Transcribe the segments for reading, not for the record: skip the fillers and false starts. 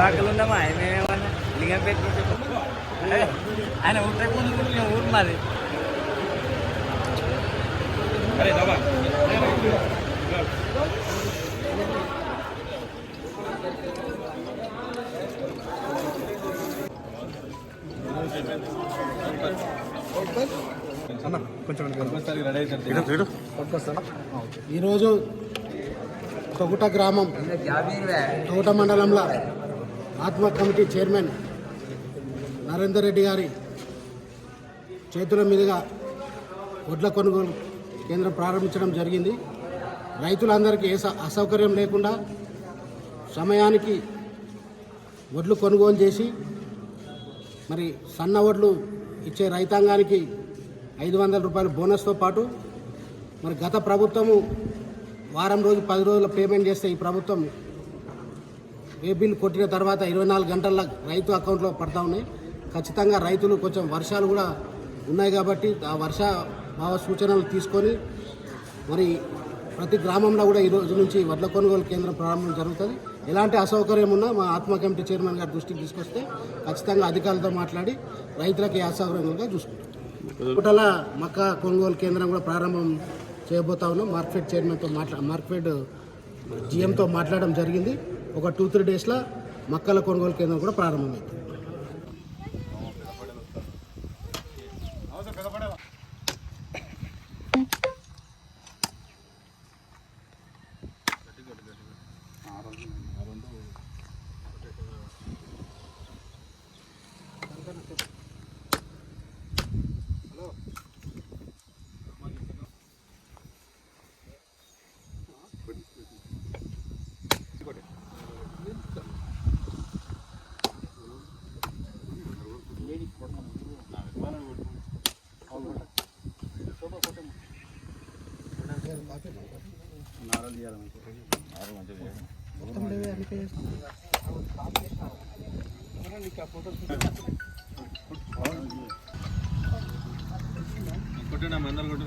బాకలున్నామా ఆయన ఏమన్నా లింగం పెట్టి ఆయన ఊరికి ముందు ఊరు మాది ఈరోజు తొగుట గ్రామం తొగుట మండలంలో ఆత్మ కమిటీ చైర్మన్ నరేందర్ రెడ్డి గారి చేతుల మీదుగా వడ్ల కొనుగోలు కేంద్రం ప్రారంభించడం జరిగింది. రైతులందరికీ ఏ అసౌకర్యం లేకుండా సమయానికి వడ్లు కొనుగోలు చేసి మరి సన్న వడ్లు ఇచ్చే రైతాంగానికి 500 రూపాయల బోనస్తో పాటు మరి గత ప్రభుత్వము వారం రోజు 10 రోజుల పేమెంట్ చేస్తే ఈ ప్రభుత్వం ఏ బిల్ కొట్టిన తర్వాత 24 గంటల రైతు అకౌంట్లో పడతా ఉన్నాయి. ఖచ్చితంగా రైతులు కొంచెం వర్షాలు కూడా ఉన్నాయి కాబట్టి ఆ వర్ష భావ సూచనలు తీసుకొని మరి ప్రతి గ్రామంలో కూడా ఈ రోజు నుంచి వడ్ల కొనుగోలు కేంద్రం ప్రారంభం జరుగుతుంది. ఎలాంటి అసౌకర్యం ఉన్నా మా ఆత్మ కమిటీ చైర్మన్ గారి దృష్టికి తీసుకొస్తే ఖచ్చితంగా అధికారులతో మాట్లాడి రైతులకు ఏ అసౌకర్యంగా చూసుకుంటాం. పుటల మక్క కొనుగోలు కేంద్రం కూడా ప్రారంభం చేయబోతా ఉన్నాం. మార్కెట్ చైర్మన్తో మార్కెట్ జిఎంతో మాట్లాడడం జరిగింది. ఒక 2-3 డేస్లో మక్కల కొనుగోలు కేంద్రం కూడా ప్రారంభమైంది. కొట్టినా మందలు కొట్టి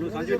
సంజయ్